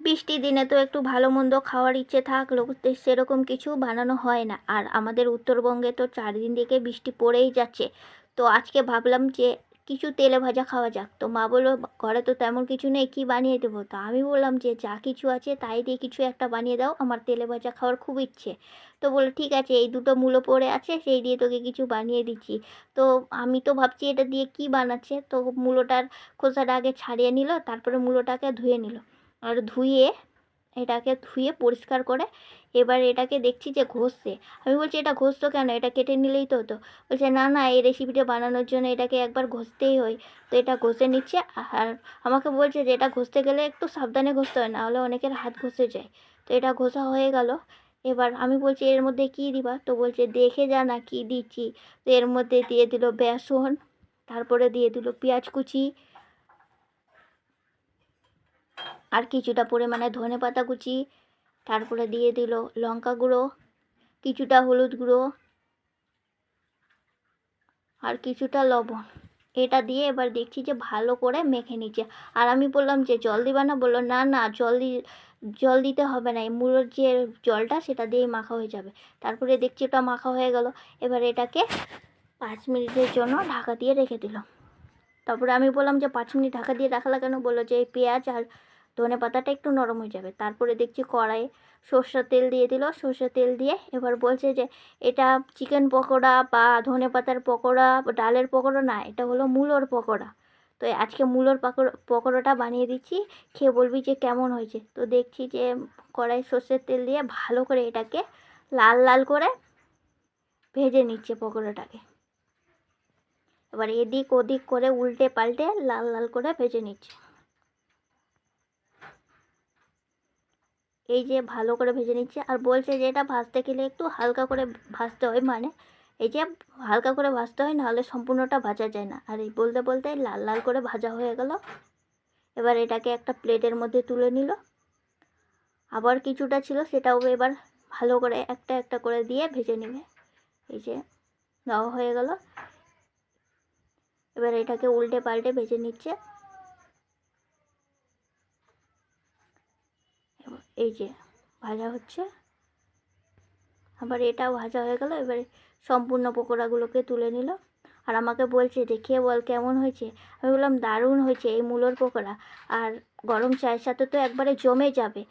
বৃষ্টির দিনে তো একটু ভালো মন্দ খাওয়ার ইচ্ছে থাকলেও সেরকম কিছু বানানো হয় না। আর আমাদের উত্তরবঙ্গে তো 4 দিন থেকে বৃষ্টি পড়েই যাচ্ছে। তো আজকে ভাবলাম যে কিছু তেলে ভাজা খাওয়া যাক। তো মা বললো ঘরে তো তেমন কিছু নেই, কী বানিয়ে দেবো? তো আমি বললাম যে যা কিছু আছে তাই দিয়ে কিছু একটা বানিয়ে দাও, আমার তেলে ভাজা খাওয়ার খুব ইচ্ছে। তো বললো ঠিক আছে, এই দুটো মূলো পড়ে আছে, সেই দিয়ে তোকে কিছু বানিয়ে দিচ্ছি। তো আমি তো ভাবছি এটা দিয়ে কী বানাচ্ছে। তো মূলোটার খোসাটা আগে ছাড়িয়ে নিল, তারপরে মূলোটাকে ধুয়ে নিল। আর এটাকে ধুয়ে পরিষ্কার করে এবার এটাকে দেখছি যে ঘষছে। আমি বলছি এটা ঘষছো কেন, এটা কেটে নিলেই তো হতো। বলছে না না, এই রেসিপিটা বানানোর জন্য এটাকে একবার ঘষতেই হয়। তো এটা ঘষে নিচ্ছে। আর আমাকে বলছে যে এটা ঘষতে গেলে একটু সাবধানে ঘষতে হয়, নাহলে অনেকের হাত ঘষে যায়। তো এটা ঘষা হয়ে গেল। এবার আমি বলছি এর মধ্যে কী দিবা? তো বলছে দেখে যা না কী দিচ্ছি। তো এর মধ্যে দিয়ে দিল বেসন, তারপরে দিয়ে দিল পেঁয়াজ কুচি, আর কিছুটা পরিমাণে ধনেপাতা কুচি, তারপরে দিয়ে দিল লঙ্কা গুঁড়ো, কিছুটা হলুদ গুঁড়ো, আর কিছুটা লবণ। এটা দিয়ে এবার দেখছি যে ভালো করে মেখে নিচ্ছে। আর আমি বললাম যে জল দিবা না? বললো না না, জল দিতে হবে না, এই মূলোর যে জলটা সেটা দিয়েই মাখা হয়ে যাবে। তারপরে দেখছি ওটা মাখা হয়ে গেল। এবার এটাকে 5 মিনিটের জন্য ঢাকা দিয়ে রেখে দিল। তারপরে আমি বললাম যে 5 মিনিট ঢাকা দিয়ে রাখলা কেন? বললো যে এই পেঁয়াজ আর ধনেপাতাটা একটু নরম হয়ে যাবে। তারপরে দেখছি কড়াইয়ে সর্ষের তেল দিয়ে দিল। সর্ষের তেল দিয়ে এবার বলছে যে এটা চিকেন পকোড়া বা ধনেপাতার পকোড়া, ডালের পকোড়া না, এটা হলো মূলোর পকোড়া। তো আজকে মূলোর পকোড়াটা বানিয়ে দিচ্ছি, খেয়ে বলবি যে কেমন হয়েছে। তো দেখছি যে কড়াই সর্ষের তেল দিয়ে ভালো করে এটাকে লাল লাল করে ভেজে নিচ্ছে পকোড়াটাকে। এবার এদিক ওদিক করে উল্টে পাল্টে লাল লাল করে ভেজে নিচ্ছে। এই যে ভালো করে ভেজে নিচ্ছে। আর বলছে যে এটা ভাজতে গেলে একটু হালকা করে ভাজতে হয়, মানে এই যে হালকা করে ভাজতে হয়, নাহলে সম্পূর্ণটা ভাজা যায় না। আর এই বলতে বলতে লাল লাল করে ভাজা হয়ে গেল। এবার এটাকে একটা প্লেটের মধ্যে তুলে নিল। আবার কিছুটা ছিল, সেটাও এবার ভালো করে একটা একটা করে দিয়ে ভেজে নেবে। এই যে দেওয়া হয়ে গেল। এবার এটাকে উল্টে পাল্টে ভেজে নিচ্ছে। এই যে ভাজা হচ্ছে। আবার এটাও ভাজা হয়ে গেল। এবারে সম্পূর্ণ পকোড়াগুলোকে তুলে নিল। আর আমাকে বলছে যে খেয়ে বল কেমন হয়েছে। আমি বললাম দারুণ হয়েছে এই মূলোর পকোড়া, আর গরম চায়ের সাথে তো একবারে জমে যাবে।